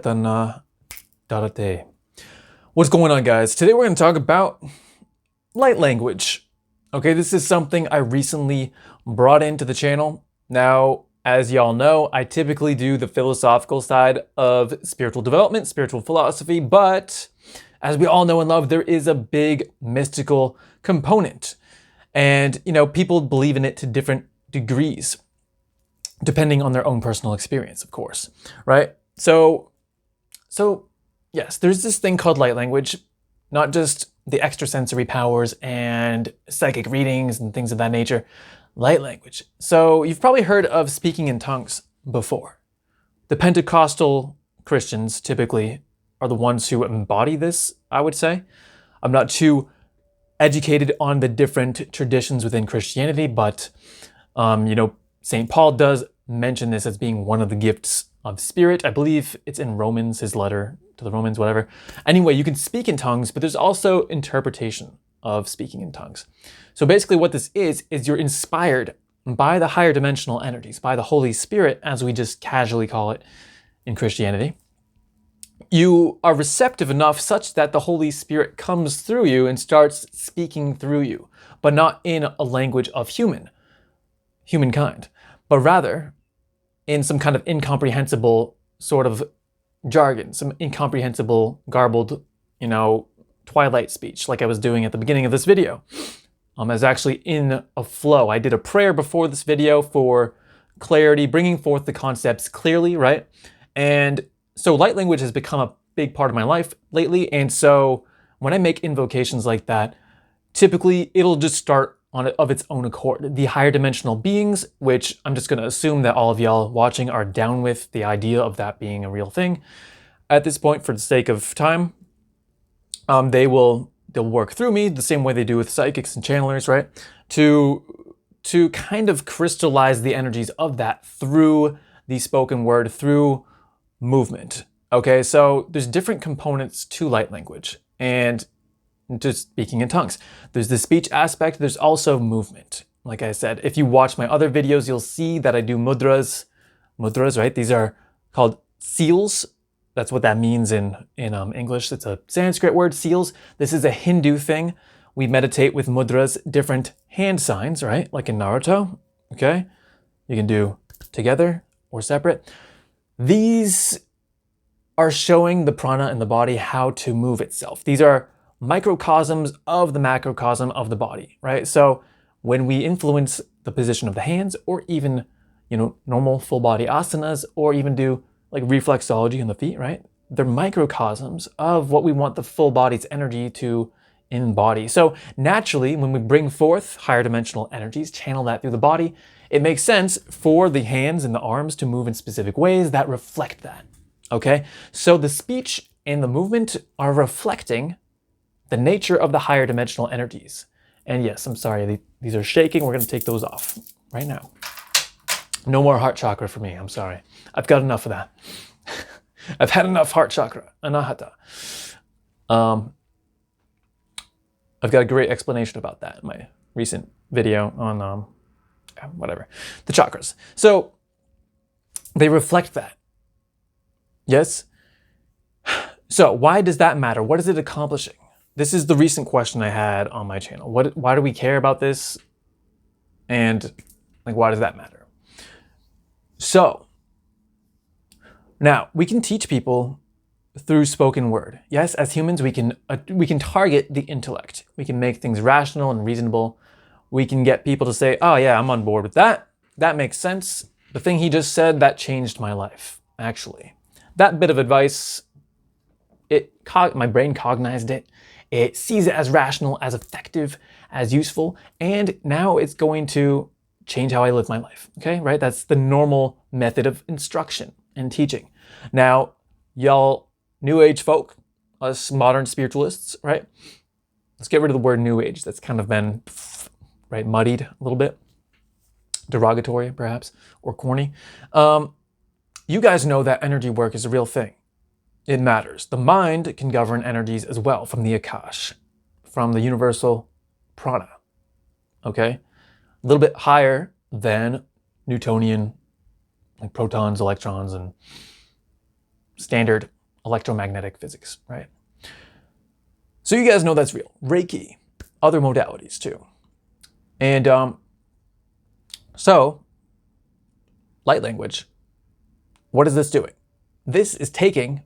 Darate. What's going on, guys? Today we're going to talk about light language. Okay, this is something I recently brought into the channel. Now, as y'all know, I typically do the philosophical side of spiritual development, spiritual philosophy, but as we all know and love, there is a big mystical component. And, people believe in it to different degrees, depending on their own personal experience, of course, right? So yes, there's this thing called light language, not just the extrasensory powers and psychic readings and things of that nature. Light language. So you've probably heard of speaking in tongues before. The Pentecostal Christians typically are the ones who embody this, I would say. I'm not too educated on the different traditions within Christianity, but St. Paul does mention this as being one of the gifts of spirit. I believe it's in Romans, his letter to the Romans, whatever. Anyway, you can speak in tongues, but there's also interpretation of speaking in tongues. So basically what this is you're inspired by the higher dimensional energies, by the Holy Spirit, as we just casually call it in Christianity. You are receptive enough such that the Holy Spirit comes through you and starts speaking through you, but not in a language of humankind, but rather in some kind of incomprehensible sort of jargon, some incomprehensible, garbled, Twilight speech, like I was doing at the beginning of this video. I was actually in a flow. I did a prayer before this video for clarity, bringing forth the concepts clearly, right? And so light language has become a big part of my life lately. And so when I make invocations like that, typically it'll just start of its own accord. The higher dimensional beings, which I'm just going to assume that all of y'all watching are down with the idea of that being a real thing. At this point, for the sake of time, they'll work through me the same way they do with psychics and channelers, right? To kind of crystallize the energies of that through the spoken word, through movement. Okay, so there's different components to light language and just speaking in tongues. There's the speech aspect, there's also movement. Like I said, if you watch my other videos, you'll see that I do mudras, right? These are called seals. That's what that means in English. It's a Sanskrit word, seals. This is a Hindu thing. We meditate with mudras, different hand signs, right? Like in Naruto, okay? You can do together or separate. These are showing the prana in the body how to move itself. These are microcosms of the macrocosm of the body, right? So when we influence the position of the hands or even, normal full body asanas or even do like reflexology in the feet, right? They're microcosms of what we want the full body's energy to embody. So naturally, when we bring forth higher dimensional energies, channel that through the body, it makes sense for the hands and the arms to move in specific ways that reflect that, okay? So the speech and the movement are reflecting the nature of the higher dimensional energies. And yes, I'm sorry, these are shaking. We're gonna take those off right now. No more heart chakra for me, I'm sorry. I've got enough of that. I've had enough heart chakra, anahata. I've got a great explanation about that in my recent video on, the chakras. So they reflect that. Yes? So why does that matter? What is it accomplishing? This is the recent question I had on my channel. Why do we care about this? And why does that matter? So now we can teach people through spoken word. Yes, as humans, we can target the intellect. We can make things rational and reasonable. We can get people to say, oh yeah, I'm on board with that. That makes sense. The thing he just said, that changed my life, actually. That bit of advice, my brain cognized it. It sees it as rational, as effective, as useful, and now it's going to change how I live my life, okay, right? That's the normal method of instruction and teaching. Now, y'all New Age folk, us modern spiritualists, right? Let's get rid of the word New Age. That's kind of been, right, muddied a little bit. Derogatory, perhaps, or corny. You guys know that energy work is a real thing. It matters. The mind can govern energies as well from the Akash, from the universal prana, okay? A little bit higher than Newtonian, like protons, electrons, and standard electromagnetic physics, right? So you guys know that's real. Reiki, other modalities too. And so, light language, what is this doing? This is taking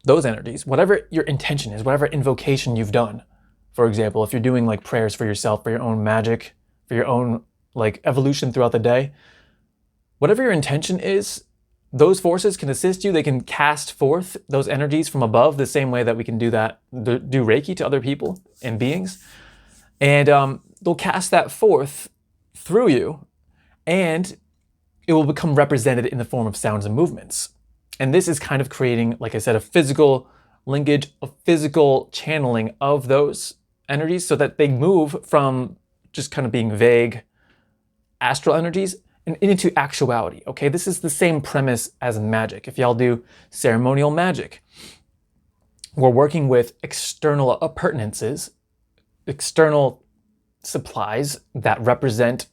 those energies, whatever your intention is, whatever invocation you've done. For example, if you're doing like prayers for yourself, for your own magic, for your own like evolution throughout the day, whatever your intention is, those forces can assist you. They can cast forth those energies from above the same way that we can do Reiki to other people and beings. And they'll cast that forth through you, and it will become represented in the form of sounds and movements. And this is kind of creating, like I said, a physical linkage, a physical channeling of those energies so that they move from just kind of being vague astral energies and into actuality, okay? This is the same premise as magic. If y'all do ceremonial magic, we're working with external appurtenances, external supplies that represent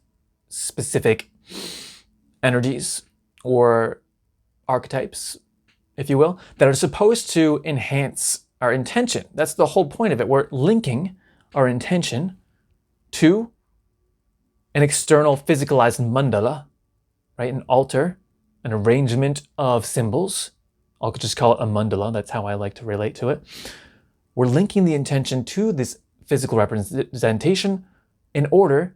specific energies or archetypes, if you will, that are supposed to enhance our intention. That's the whole point of it. We're linking our intention to an external physicalized mandala, right? An altar, an arrangement of symbols. I'll just call it a mandala. That's how I like to relate to it. We're linking the intention to this physical representation in order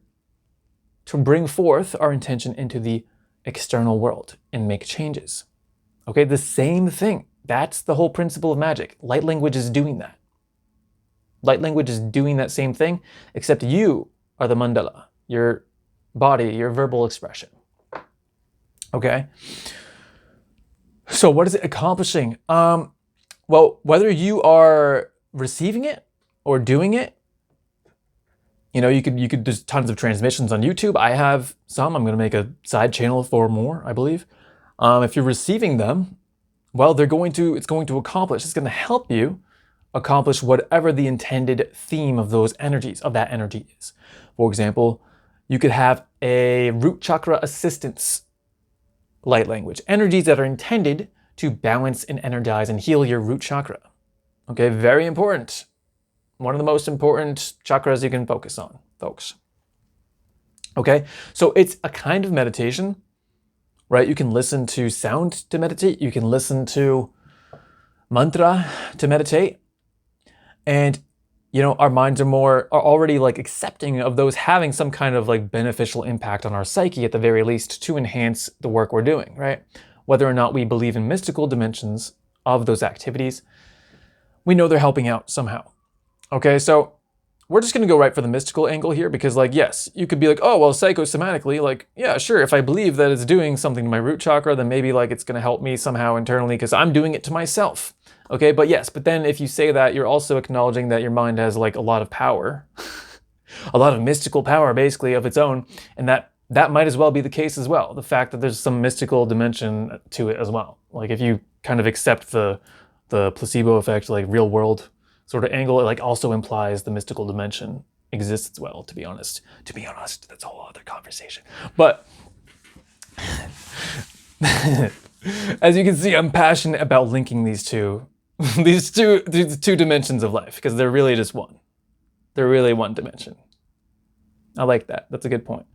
to bring forth our intention into the external world and make changes. Okay, the same thing. That's the whole principle of magic. Light language is doing that. Light language is doing that same thing, except you are the mandala, your body, your verbal expression. Okay? So what is it accomplishing? Well, whether you are receiving it or doing it, you know, you could there's tons of transmissions on YouTube. I have some. I'm going to make a side channel for more, I believe. If you're receiving them, well, it's going to accomplish. It's going to help you accomplish whatever the intended theme of those energies, of that energy is. For example, you could have a root chakra assistance light language. Energies that are intended to balance and energize and heal your root chakra. Okay, very important. One of the most important chakras you can focus on, folks. Okay, so it's a kind of meditation, right? You can listen to sound to meditate. You can listen to mantra to meditate. And, you know, our minds are already like accepting of those having some kind of like beneficial impact on our psyche at the very least to enhance the work we're doing, right? Whether or not we believe in mystical dimensions of those activities, we know they're helping out somehow. Okay, so we're just going to go right for the mystical angle here because, like, yes, you could be like, oh, well, psychosomatically, like, yeah, sure, if I believe that it's doing something to my root chakra, then maybe, like, it's going to help me somehow internally because I'm doing it to myself. Okay, but yes, but then if you say that, you're also acknowledging that your mind has, like, a lot of power, a lot of mystical power, basically, of its own, and that might as well be the case as well. The fact that there's some mystical dimension to it as well. Like, if you kind of accept the placebo effect, like, real world sort of angle, it like also implies the mystical dimension exists as well, to be honest. To be honest, that's a whole other conversation. But as you can see, I'm passionate about linking these two dimensions of life because they're really just one. They're really one dimension. I like that. That's a good point.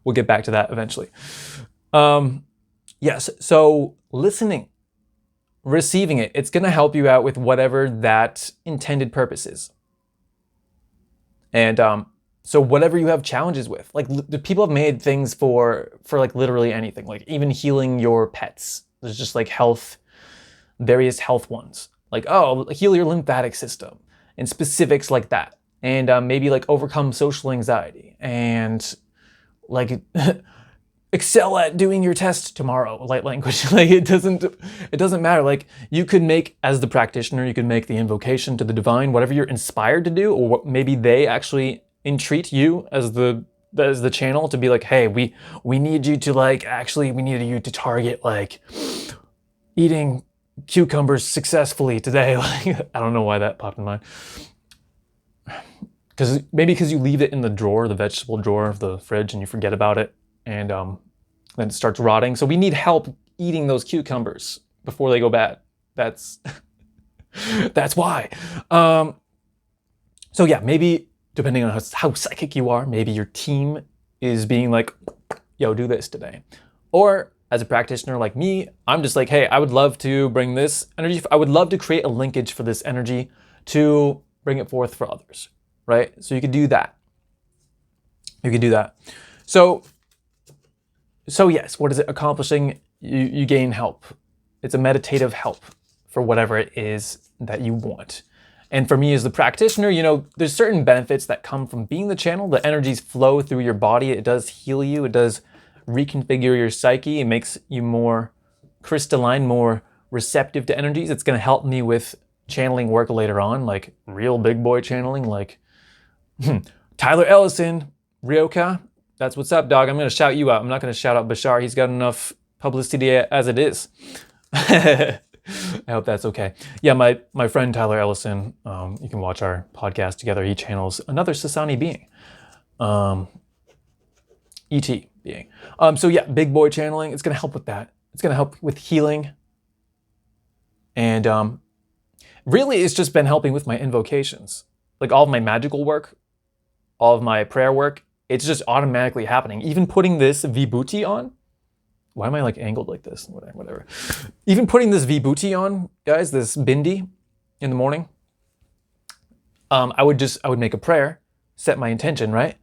We'll get back to that eventually. Yes, so listening, receiving it, it's going to help you out with whatever that intended purpose is. And so whatever you have challenges with, like the people have made things for like literally anything, like even healing your pets. There's just like various health ones, like, oh, heal your lymphatic system and specifics like that. And maybe like overcome social anxiety and like excel at doing your test tomorrow, light language. Like it doesn't matter. Like you could make, as the practitioner, you could make the invocation to the divine, whatever you're inspired to do, or what maybe they actually entreat you as the channel to be like, hey, we need you to like, actually we need you to target like eating cucumbers successfully today. Like, I don't know why that popped in mind. Because you leave it in the drawer, the vegetable drawer of the fridge, and you forget about it. And then it starts rotting. So we need help eating those cucumbers before they go bad. That's that's why. So yeah, maybe depending on how psychic you are, maybe your team is being like, yo, do this today. Or as a practitioner like me, I'm just like, hey, I would love to bring this energy. I would love to create a linkage for this energy to bring it forth for others, right? So you could do that. You could do that. So yes, what is it accomplishing? You gain help. It's a meditative help for whatever it is that you want. And for me as the practitioner, there's certain benefits that come from being the channel. The energies flow through your body. It does heal you. It does reconfigure your psyche. It makes you more crystalline, more receptive to energies. It's going to help me with channeling work later on, like real big boy channeling, like Tyler Ellison, Ryoka. That's what's up, dog. I'm going to shout you out. I'm not going to shout out Bashar. He's got enough publicity as it is. I hope that's okay. Yeah, my friend Tyler Ellison, you can watch our podcast together. He channels another Sasani being, ET being. So yeah, big boy channeling. It's going to help with that. It's going to help with healing. And really, it's just been helping with my invocations. Like all of my magical work, all of my prayer work, it's just automatically happening. Even putting this Vibhuti on. Why am I like angled like this? Whatever. Even putting this Vibhuti on, guys, this bindi in the morning, I would make a prayer, set my intention, right?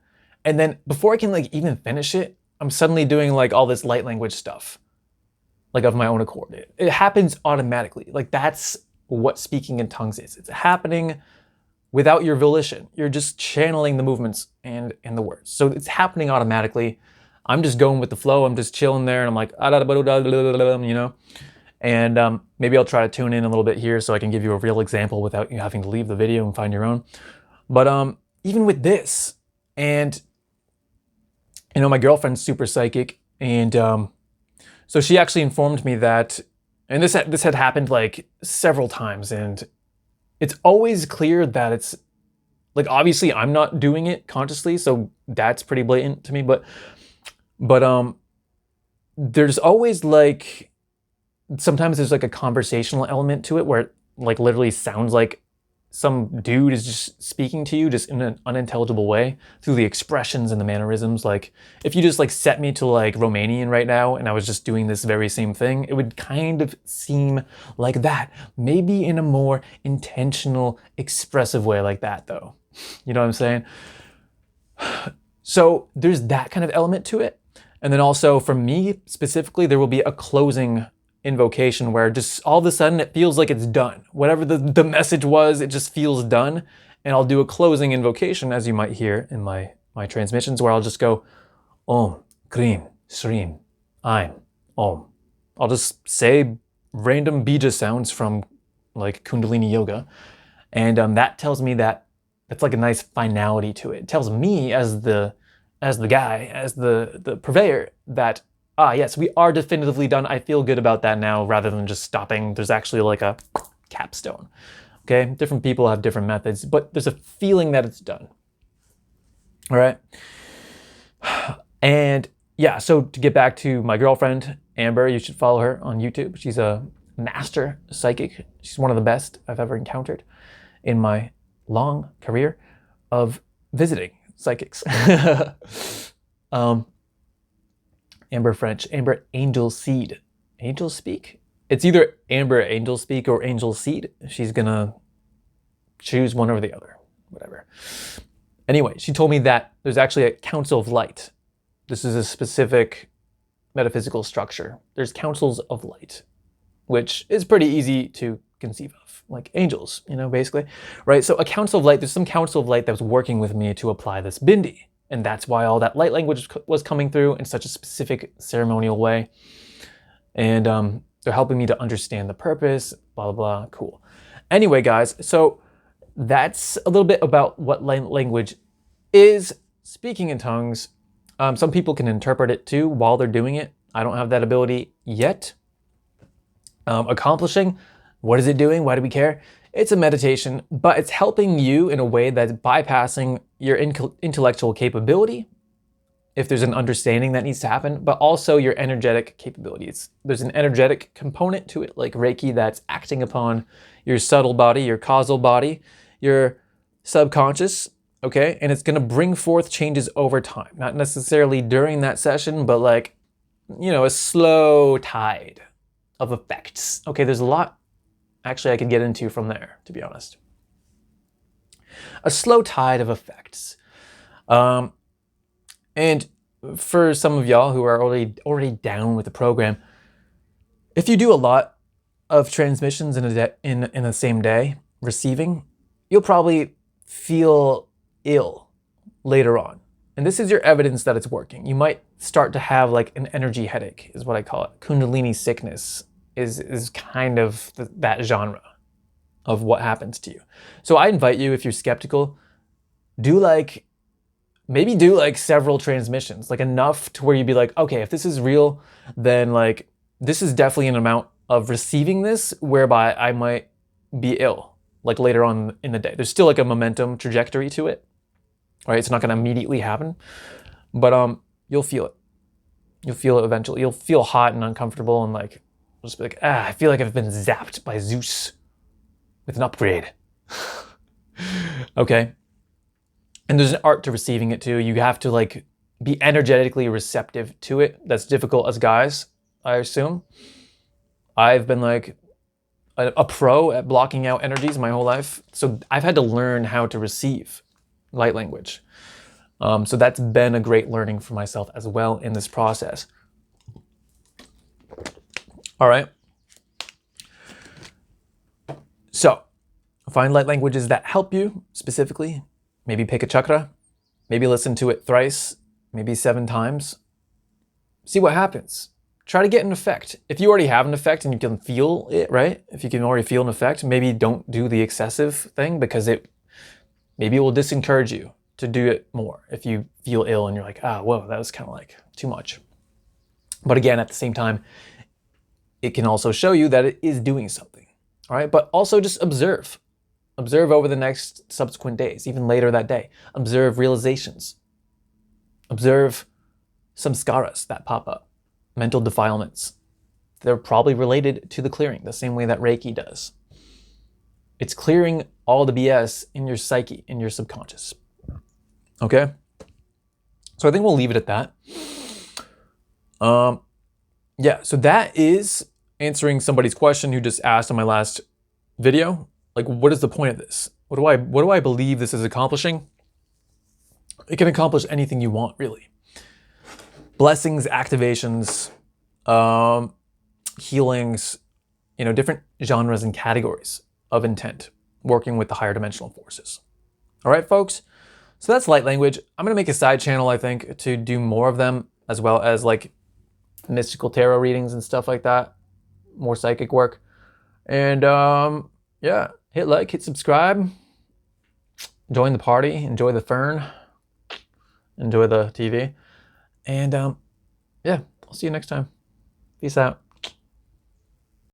And then before I can like even finish it, I'm suddenly doing like all this light language stuff, like of my own accord. It happens automatically. Like that's what speaking in tongues is. It's happening without your volition. You're just channeling the movements and the words. So it's happening automatically. I'm just going with the flow. I'm just chilling there and I'm like, and maybe I'll try to tune in a little bit here so I can give you a real example without you having to leave the video and find your own. But even with this, and my girlfriend's super psychic, and so she actually informed me that, and this had happened like several times, and it's always clear that it's like, obviously I'm not doing it consciously, so that's pretty blatant to me, but there's always like, sometimes there's like a conversational element to it where it like literally sounds like some dude is just speaking to you just in an unintelligible way through the expressions and the mannerisms. Like if you just like set me to like Romanian right now and I was just doing this very same thing, it would kind of seem like that. Maybe in a more intentional, expressive way like that though. You know what I'm saying? So there's that kind of element to it. And then also for me specifically, there will be a closing invocation where just all of a sudden it feels like it's done. Whatever the message was, it just feels done. And I'll do a closing invocation, as you might hear in my transmissions, where I'll just go Om, Krim, Shrim, Aim, Om. I'll just say random bija sounds from like Kundalini yoga. And that tells me that that's like a nice finality to it. It tells me as the guy, as the purveyor, that yes, we are definitively done. I feel good about that now, rather than just stopping. There's actually like a capstone. Okay, different people have different methods, but there's a feeling that it's done. All right. And yeah, so to get back to my girlfriend, Amber, you should follow her on YouTube. She's a master psychic. She's one of the best I've ever encountered in my long career of visiting psychics. Amber French, Amber Angel Seed. Angel Speak? It's either Amber Angel Speak or Angel Seed. She's gonna choose one or the other, whatever. Anyway, she told me that there's actually a Council of Light. This is a specific metaphysical structure. There's councils of light, which is pretty easy to conceive of, like angels, basically, right? So a council of light, there's some council of light that was working with me to apply this bindi. And that's why all that light language was coming through in such a specific ceremonial way. And they're helping me to understand the purpose, blah, blah, blah, cool. Anyway, guys, so that's a little bit about what language is. Speaking in tongues, some people can interpret it too while they're doing it. I don't have that ability yet. Accomplishing, what is it doing? Why do we care? It's a meditation, but it's helping you in a way that's bypassing your intellectual capability if there's an understanding that needs to happen, but also your energetic capabilities. There's an energetic component to it, like Reiki, that's acting upon your subtle body, your causal body, your subconscious, okay? And it's gonna bring forth changes over time, not necessarily during that session, but like, you know, a slow tide of effects. Okay, there's a lot actually I could get into from there, to be honest. A slow tide of effects. And for some of y'all who are already down with the program, if you do a lot of transmissions in the same day, receiving, you'll probably feel ill later on. And this is your evidence that it's working. You might start to have like an energy headache, is what I call it. Kundalini sickness is kind of that genre of what happens to you. So I invite you, if you're skeptical, maybe do like several transmissions, like enough to where you'd be like, okay, if this is real, then like this is definitely an amount of receiving this whereby I might be ill, like later on in the day. There's still like a momentum trajectory to it, right? It's not gonna immediately happen, but you'll feel it. You'll feel it eventually. You'll feel hot and uncomfortable and like, just be like, I feel like I've been zapped by Zeus with an upgrade. Okay. And there's an art to receiving it too. You have to like be energetically receptive to it. That's difficult as guys, I assume. I've been like a pro at blocking out energies my whole life. So I've had to learn how to receive light language. So that's been a great learning for myself as well in this process. All right. So find light languages that help you specifically. Maybe pick a chakra, maybe listen to it thrice, maybe 7 times. See what happens. Try to get an effect. If you already have an effect and you can feel it, right? If you can already feel an effect, maybe don't do the excessive thing because maybe it will disencourage you to do it more. If you feel ill and you're like, whoa, that was kind of like too much. But again, at the same time, it can also show you that it is doing something, all right? But also just observe. Observe over the next subsequent days, even later that day. Observe realizations. Observe samskaras that pop up, mental defilements. They're probably related to the clearing, the same way that Reiki does. It's clearing all the BS in your psyche, in your subconscious. Okay? So I think we'll leave it at that. Yeah, so that is answering somebody's question who just asked on my last video. Like, what is the point of this? What do I believe this is accomplishing? It can accomplish anything you want, really. Blessings, activations, healings, different genres and categories of intent, working with the higher dimensional forces. All right, folks? So that's light language. I'm going to make a side channel, I think, to do more of them, as well as like mystical tarot readings and stuff like that, more psychic work. And yeah, hit like, hit subscribe, join the party, enjoy the fern, enjoy the TV. And yeah, I'll see you next time. Peace out.